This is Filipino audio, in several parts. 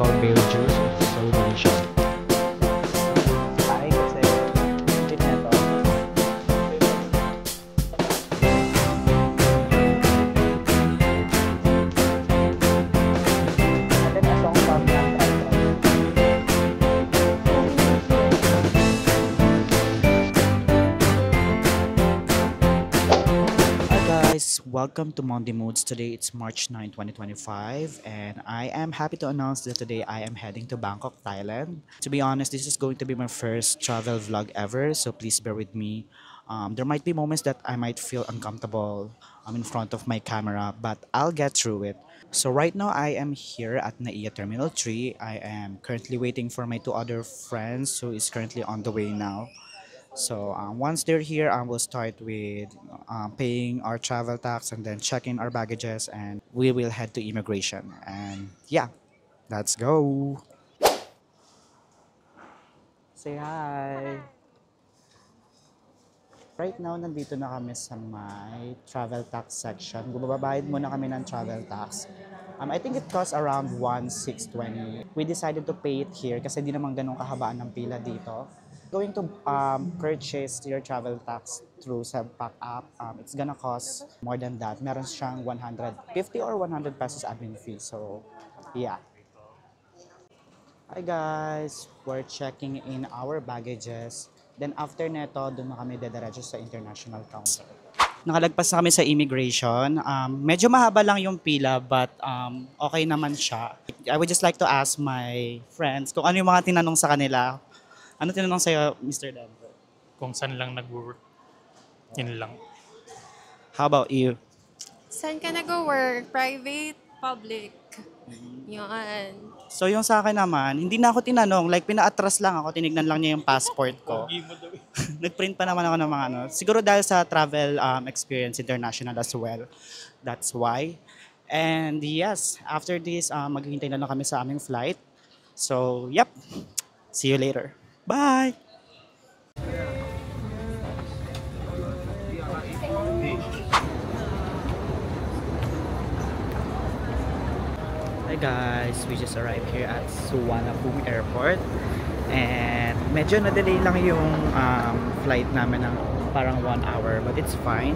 called Bale Juice. It's so delicious. Ay, kasi hindi neto. Natin asong pag welcome to Monday Moods. Today it's March 9, 2025, and I am happy to announce that today I am heading to Bangkok, Thailand. To be honest, this is going to be my first travel vlog ever, so please bear with me. There might be moments that I might feel uncomfortable in front of my camera, but I'll get through it. So right now I am here at Naiya Terminal 3. I am currently waiting for my two other friends who is currently on the way now. So once they're here, I will start with paying our travel tax and then checking our baggages, and we will head to immigration. And yeah, let's go. Say hi. Right now, nandito na kami sa may travel tax section. Bumabayad muna kami ng travel tax. I think it costs around 1,620. We decided to pay it here kasi di naman ganun kahabaan ng pila dito. Going to purchase your travel tax through Sebpac app, it's gonna cost more than that. Meron siyang 150 or 100 pesos admin fee. So, yeah. Hi guys! We're checking in our baggages. Then after neto, doon na kami dediretso sa international counter. Nakalagpas na kami sa immigration. Medyo mahaba lang yung pila, but okay naman siya. I would just like to ask my friends kung ano yung mga tinanong sa kanila. Ano tinanong sa'yo, Mr. Denver? Kung saan lang nag-work. Yun lang. How about you? Saan ka nag-work? Private? Public? Yun. So yung sa akin naman, hindi na ako tinanong. Like pina-atras lang ako, tinignan lang niya yung passport ko. Nag-print pa naman ako ng mga ano. Siguro dahil sa travel experience international as well. That's why. And yes, after this, maghihintay na lang kami sa aming flight. So, yep. See you later. Bye! Hi guys, we just arrived here at Suvarnabhumi Airport, and medyo na-delay lang yung flight namin ng parang 1 hour, but it's fine.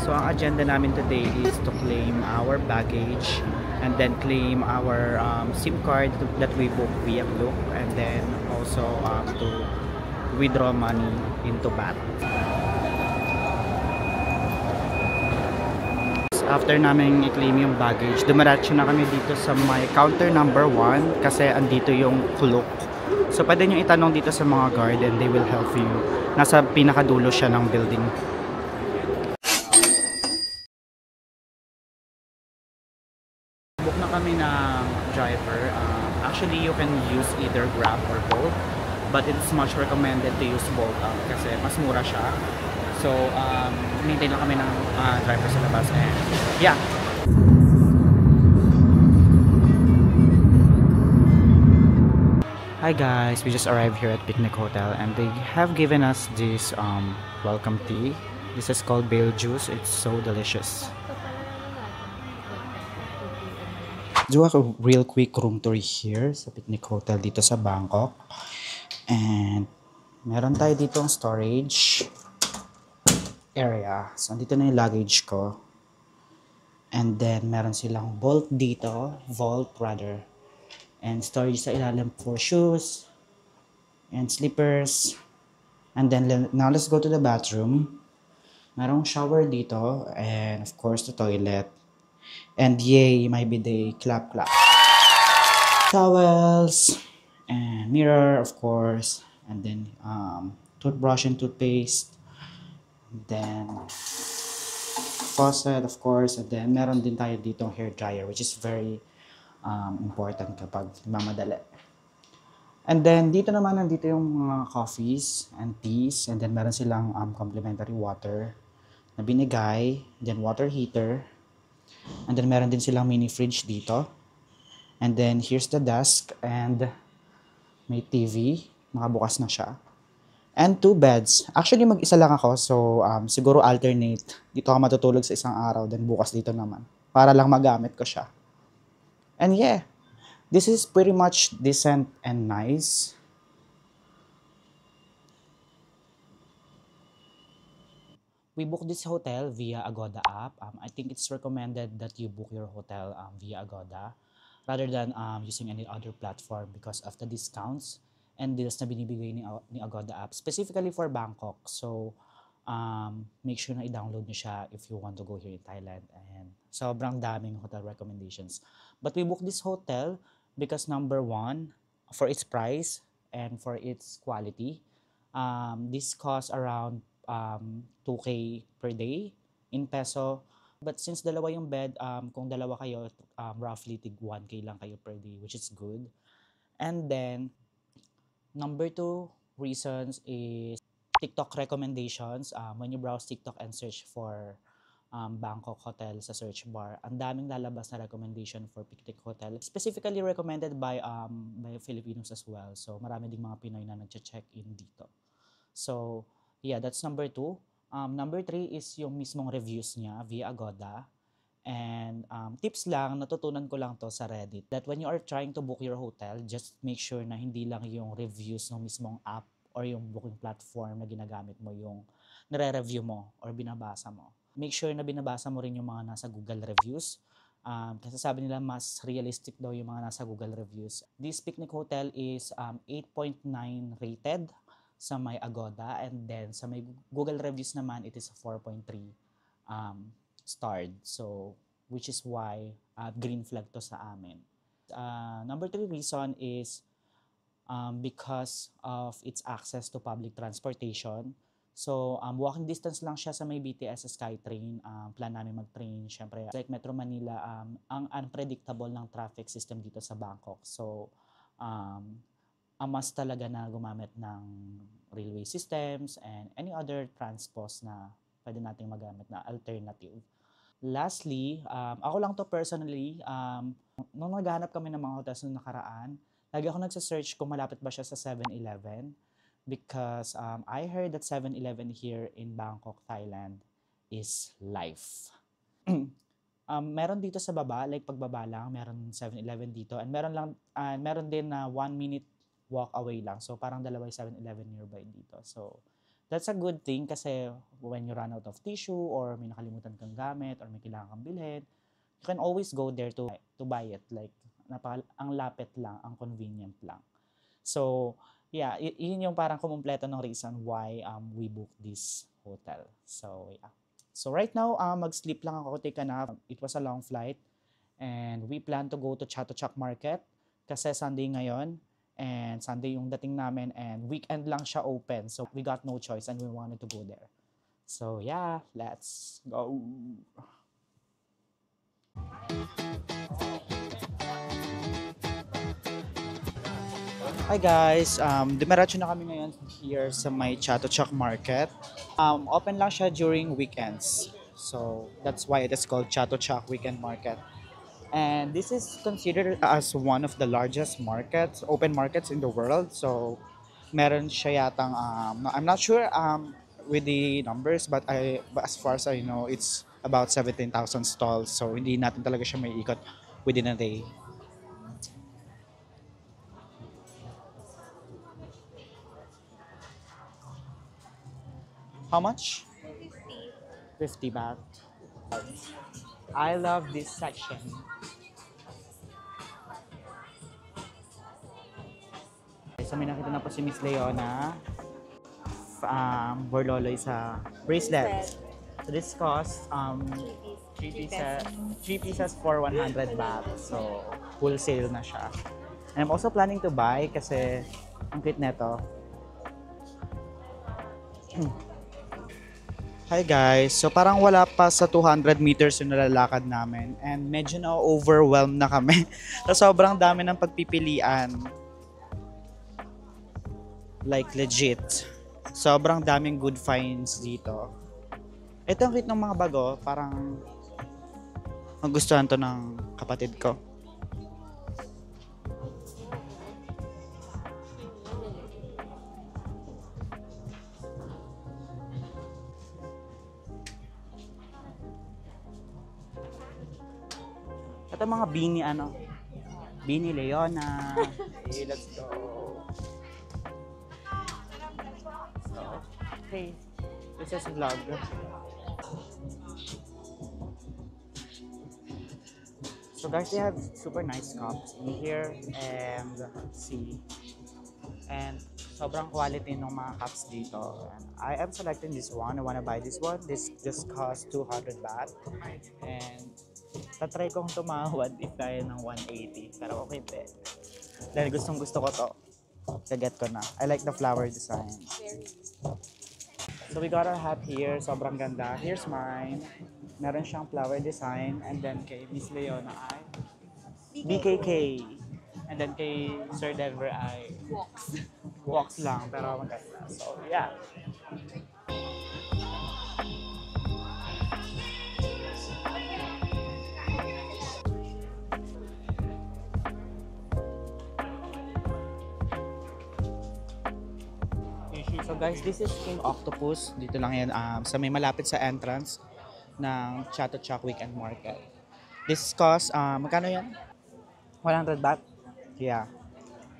So ang agenda namin today is to claim our baggage and then claim our SIM card that we booked via Klook, and then also to withdraw money into BAT. After namin i-claim yung baggage, dumiretso na kami dito sa my counter number 1 kasi andito yung Klook. So pwede nyo itanong dito sa mga guard and they will help you. Nasa pinakadulo siya ng building. Book na kami ng driver. Actually, you can use either Grab or Bolt, but it's much recommended to use Bolt kasi mas mura siya. So, hinintay lang kami ng driver sa labas, and yeah. Hi guys, we just arrived here at Picnic Hotel, and they have given us this welcome tea. This is called Bale Juice. It's so delicious. Do a real quick room tour here sa Picnic Hotel dito sa Bangkok. And meron tayo ditong storage area. So, andito na yung luggage ko. And then, meron silang vault dito. Vault, rather. And storage sa ilalim for shoes and slippers. And then, now let's go to the bathroom. Merong shower dito. And, of course, the toilet. And, yay, my bidet. Clap, clap. Towels. And mirror, of course. And then, toothbrush and toothpaste. Then faucet, of course, and then meron din tayo ditong hair dryer, which is very important kapag mamadali. And then dito naman nandito yung mga coffees and teas, and then meron silang complimentary water na binigay, then water heater, and then meron din silang mini fridge dito. And then here's the desk, and may TV, nakabukas na siya. And 2 beds. Actually, mag-isa lang ako. So, siguro alternate. Dito ako matutulog sa isang araw. Then bukas dito naman. Para lang magamit ko siya. And yeah. This is pretty much decent and nice. We booked this hotel via Agoda app. I think it's recommended that you book your hotel via Agoda rather than using any other platform because of the discounts and deals na binibigay ni Agoda app specifically for Bangkok. So, make sure na i-download nyo siya if you want to go here in Thailand. And sobrang daming hotel recommendations. But we booked this hotel because number one, for its price and for its quality. This costs around 2K per day in peso. But since dalawa yung bed, kung dalawa kayo, roughly tig 1K lang kayo per day, which is good. And then, number two reasons is TikTok recommendations. When you browse TikTok and search for Bangkok hotel sa search bar, ang daming lalabas na recommendation for picnic hotel. Specifically recommended by Filipinos as well. So, marami ding mga Pinoy na nag-check-in dito. So, yeah, that's number two. Number three is yung mismong reviews niya via Agoda. And tips lang, natutunan ko lang to sa Reddit, that when you are trying to book your hotel, just make sure na hindi lang yung reviews ng mismong app or yung booking platform na ginagamit mo yung nire-review mo or binabasa mo. Make sure na binabasa mo rin yung mga nasa Google reviews. Kasi sabi nila mas realistic daw yung mga nasa Google reviews. This picnic hotel is 8.9 rated sa may Agoda, and then sa may Google reviews naman it is 4.3 starred. So which is why green flag to sa amin. Number three reason is because of its access to public transportation. So walking distance lang siya sa may BTS SkyTrain. Plan namin mag-train syempre. Like Metro Manila, ang unpredictable ng traffic system dito sa Bangkok. So ang mas talaga na gumamit ng railway systems and any other transpos na pwede nating magamit na alternative. Lastly, ako lang to personally, nung naghanap kami ng mga hotels na nakaraan, lagi ako nagsa-search kung malapit ba siya sa 7-Eleven because I heard that 7-Eleven here in Bangkok, Thailand is life. Meron dito sa baba, like pagbaba lang, meron 7-Eleven dito, and meron din na 1 minute walk away lang. So, parang dalawa 7-Eleven nearby dito. So, that's a good thing kasi when you run out of tissue or may nakalimutan kang gamit or may kailangan kang bilhin, you can always go there to buy it. Like, ang lapit lang, ang convenient lang. So, yeah, yun yung parang kumumpleto ng reason why we booked this hotel. So, yeah. So, right now, mag-sleep lang ako, take a nap. It was a long flight and we plan to go to Chatuchak Market kasi Sunday ngayon. And Sunday yung dating namin and weekend lang siya open. So we got no choice and we wanted to go there. So yeah, let's go. Hi guys, dumiretso na kami ngayon here sa may Chatuchak Market. Open lang siya during weekends. So that's why it is called Chatuchak Weekend Market. And this is considered as one of the largest markets, open markets in the world. So, meron siya yatang, I'm not sure with the numbers, but as far as I know, it's about 17,000 stalls. So, hindi natin talaga siya may ikot within a day. How much? 50 baht. I love this section. So may nakita na po si Miss Leona. Borloloy sa bracelet. So this costs 3 pieces for 100 baht. So wholesale na siya. And I'm also planning to buy kasi ang cute neto. Hi guys, so parang wala pa sa 200 meters yung nalalakad namin and medyo na-overwhelmed na kami. So sobrang dami ng pagpipilian. Like legit. Sobrang daming good finds dito. Ito ang cute ng mga bago, parang magustuhan to ng kapatid ko. Ito mga beanie ano. Bini Leona. Hey, let's go. So, hey, this is a vlog. So guys, they have super nice cups in here and see. And sobrang quality ng mga cups dito. And I am selecting this one. I wanna buy this one. This just costs 200 baht. And tatry kong tumawad if kaya ng 180. Pero okay pe. Dahil gustong gusto ko to. Kaget ko na. I like the flower design. So we got our hat here. Sobrang ganda. Here's mine. Meron siyang flower design. And then kay Miss Leona ay BKK. And then kay Sir Denver ay walks lang. Pero maganda. So yeah. So guys, this is King Octopus. Dito lang yan sa may malapit sa entrance ng Chatuchak Weekend Market. This cost, magkano yan? 100 baht? Yeah.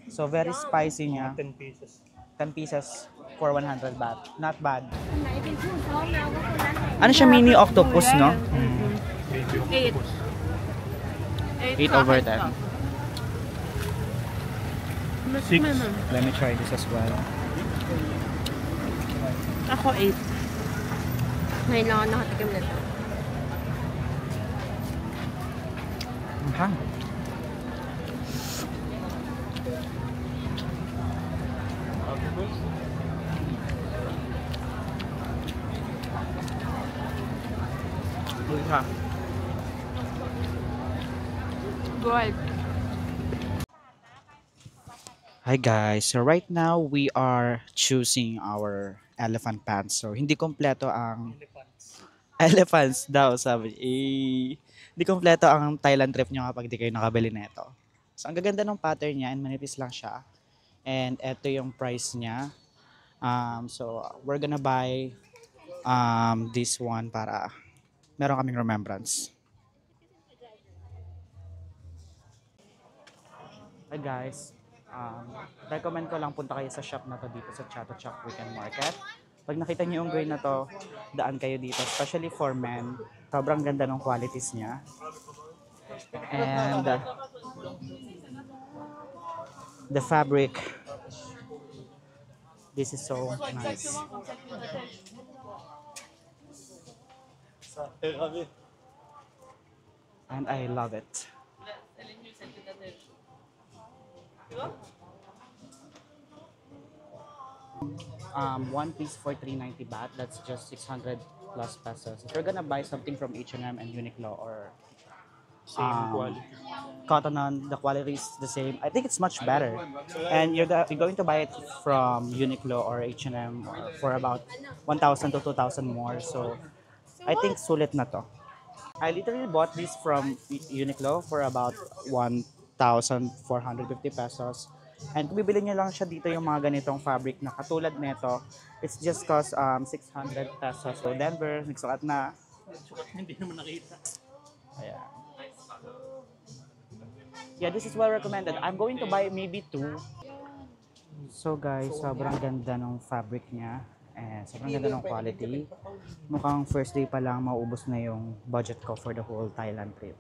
So very spicy niya. 10 pieces. 10 pieces for 100 baht. Not bad. Ano siya, mini octopus, no? Baby 8 over 10. 6. Let me try this as well. Ako 8. Ngayon lang ako nakatikim na ito. Hang. Good. Hi guys, so right now we are choosing our elephant pants. So hindi kompleto ang elephants daw sabi. Hindi kompleto ang Thailand trip nyo kapag di kayo nakabili nito. So ang gaganda ng pattern niya and manipis lang siya. And eto yung price niya. So we're gonna buy this one para meron kaming remembrance. Hi guys. Recommend ko lang punta kayo sa shop na to dito sa Chatuchak Weekend Market. Pag nakita niyo yung grade na to, daan kayo dito, especially for men. Sobrang ganda ng qualities niya. And the fabric, this is so nice. And I love it. One piece for 390 baht. That's just 600 plus pesos. If you're gonna buy something from H&M and Uniqlo or Same quality. Cotton On, the quality is the same. I think it's much better. And you're going to buy it from Uniqlo or H&M for about 1,000 to 2,000 more. So I think sulit na to. I literally bought this from Uniqlo for about 1,450 pesos. And kung bibili nyo lang siya dito yung mga ganitong fabric na katulad nito, it's just cost 600 pesos. So Denver, nagsukat na. Hindi naman nakita. Ayan. Yeah, this is well recommended. I'm going to buy maybe 2. So guys, sobrang ganda ng fabric niya. And sobrang ganda ng quality. Mukhang first day pa lang maubos na yung budget ko for the whole Thailand trip.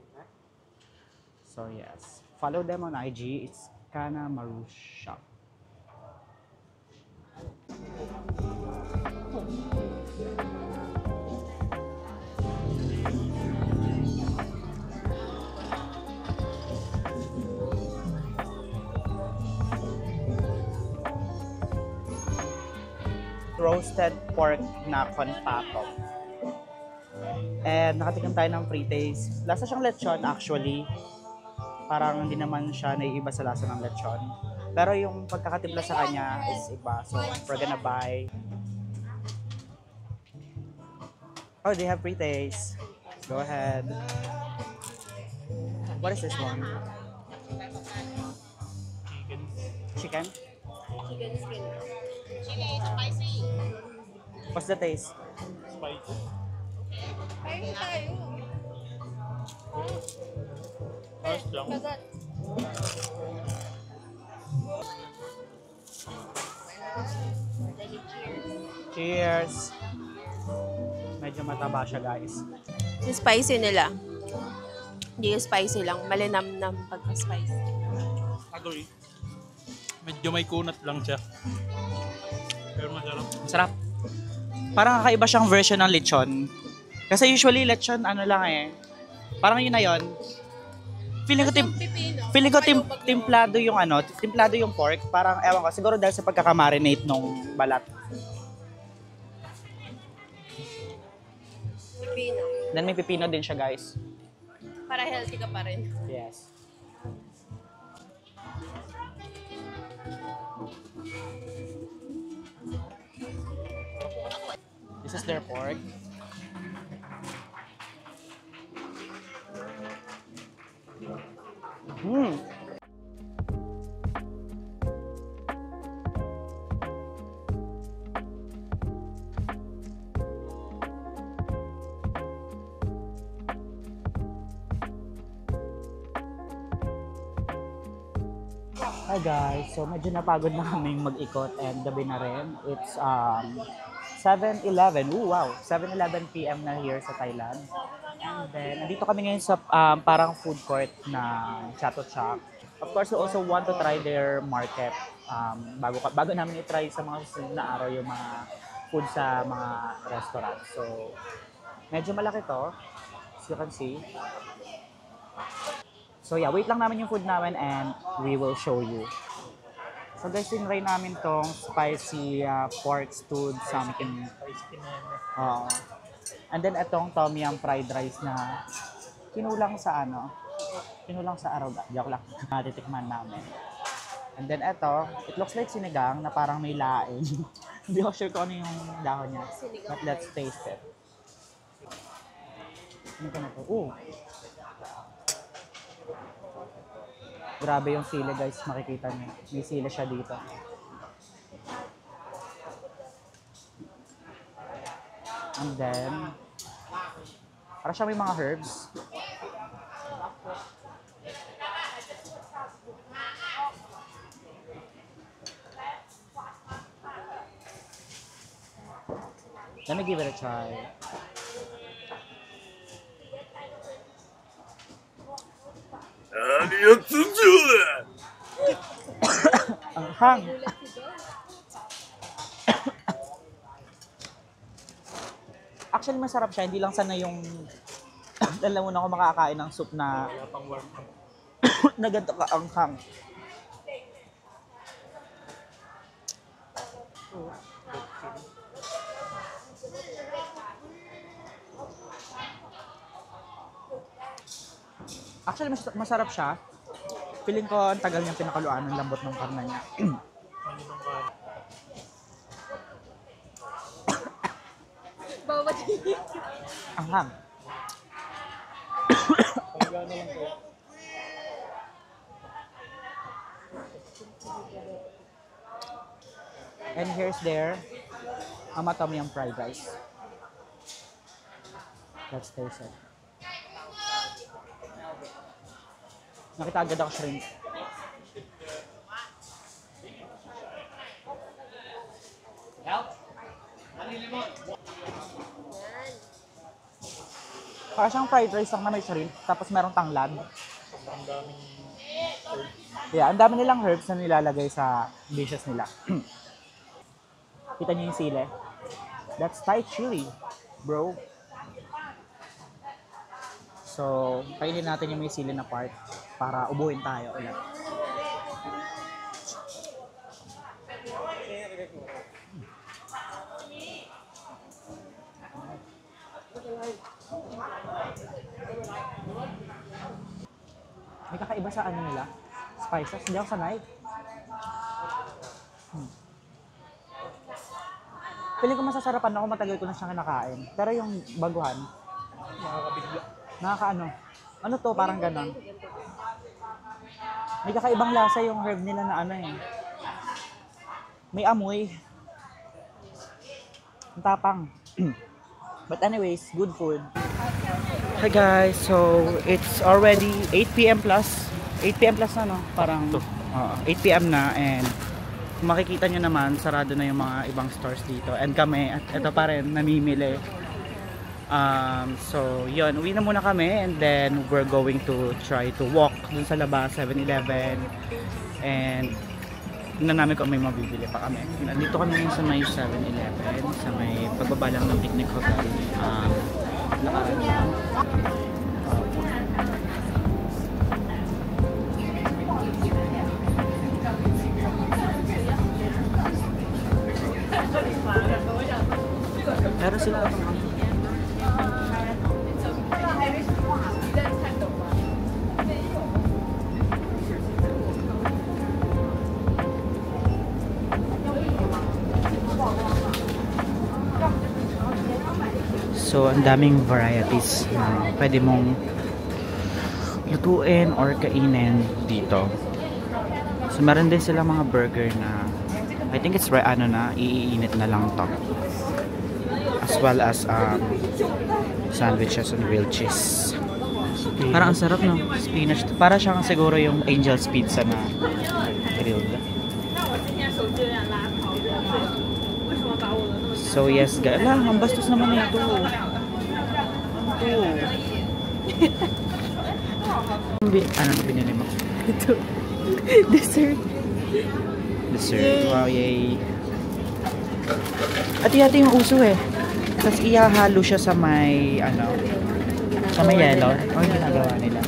So yes, follow them on IG. It's Kana Maru Shop. Roasted pork na konpato. And nakatikim tayo ng free taste. Lasa siyang lechon actually. Parang hindi naman siya naiiba sa lasa ng lechon. Pero yung pagkakatimpla sa kanya is iba. So we're gonna buy. Oh, they have free taste. Go ahead. What is this one? Chicken. Chicken? Chicken skin. What's the taste? Spicy. Kain tayo. Ayos lang. Kagat. Cheers! Medyo mataba siya, guys. Yung spicy nila. Hindi yung spicy lang. Malinamnam pagka-spicy. Agree. Medyo may kunat lang siya. Pero masarap. Masarap. Parang kakaiba siyang version ng lechon. Kasi usually lechon, ano lang eh. Parang yun na yun. Feeling ko timplado yung ano, timplado yung pork. Parang ewan ko, siguro dahil sa pagkakamarinate nung balat. Pipino. Then may pipino din siya, guys. Para healthy ka pa rin. Yes. This is their pork. Hmm. Hi guys, so medyo napagod na kaming mag-ikot and gabi na rin. It's 7:11. Ooh, wow, 7:11 p.m. na here sa Thailand. And then, nandito kami ngayon sa parang food court na Chato Chak. Of course, we also want to try their market. Bago namin i-try sa mga susunod na araw yung mga food sa mga restaurant. So, medyo malaki to, as you can see. So yeah, wait lang namin yung food namin and we will show you. So guys, tinry namin tong spicy pork stewed something. And then itong tom yum fried rice na kinulang sa aroga. Joke lang. Matitikman namin. And then ito, it looks like sinigang na parang may laing. Hindi ko sure kung ano yung dahon niya. But let's taste it. Ano ka na to? Ooh. Grabe yung sili guys, makikita niyo. May sili siya dito. And then, para siya may mga herbs. Let me give it a try. Ang hang. Actually, masarap siya. Hindi lang sana yung alam mo na ako makakain ng soup na Kaya pang warm up. na ganito ka ang hang. Actually, masarap siya. Feeling ko ang tagal niyang pinakaluan ng lambot ng karne niya. Maninong ka. Bawat Ang hang. Kung gano'n lang ko. And here's their tom yum fried rice. Let's taste it. Nakita agad ako shrimp. Parang siyang fried rice lang na may shrimp, tapos merong tanglad. Ang daming Yeah, ang dami nilang herbs na nilalagay sa dishes nila. Kita niyo yung sili? That's Thai chili, bro. So, kainin natin yung may sili na part para ubuhin tayo ulit. May kakaiba sa ano nila? Spices. Hindi ako sanay. Feeling ko masasarapan ako, matagal ko na siyang kinakain. Pero yung baguhan, nakakabigla. nakakaano. Ano to? Parang ganon. May kakaibang lasa yung herb nila na ano eh. May amoy. Ang tapang. But anyways, good food. Hi guys, so it's already 8 p.m. plus. 8 p.m. plus na no? Parang 8 p.m. na and Makikita nyo naman, sarado na yung mga ibang stores dito. And kami, at ito pa rin, namimili. So, yun. Uwi na muna kami and then we're going to try to walk dun sa labas, 7-Eleven. And tingnan namin kung may mabibili pa kami. Nandito kami ngayon sa may 7-Eleven, sa may pagbaba lang ng Picnic Hotel. Lakaran lang. Pero sila so, ang daming varieties na pwede mong lutuin or kainin dito. So, meron din sila mga burger na I think it's ano na, iinit na lang to. As well as sandwiches and grilled cheese. Parang ang sarap, no? Spinach. Para siyang siguro yung Angel's Pizza na grilled. So yes guys, ang bastos naman na ito. Ano binili mo? Ito. Dessert. Dessert. Wow, yay. At yata yung uso eh. Tapos ihahalo siya sa may sa may yellow. Ano yung ginagawa nila?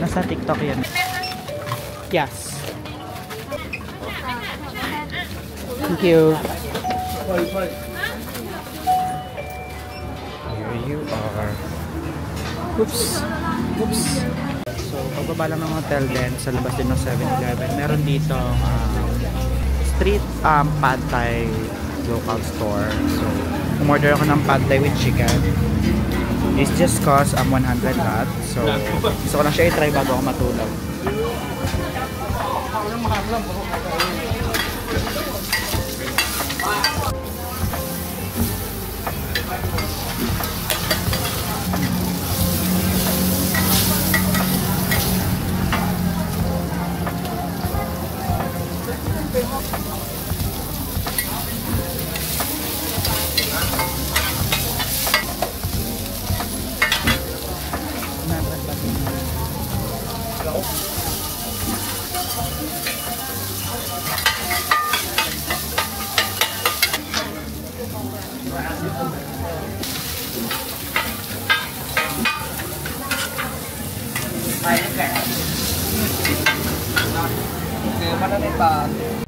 Nasa TikTok yan. Yes. Thank you. Here you are. Oops. Oops. So, pagbaba lang ng hotel din, sa labas din ng 7-Eleven, meron dito street pad thai local store. So, umorder ako ng pad thai with chicken. It's just cost 100 baht. So, gusto ko lang siya i-try bago ako matulog. Mana nih Pak?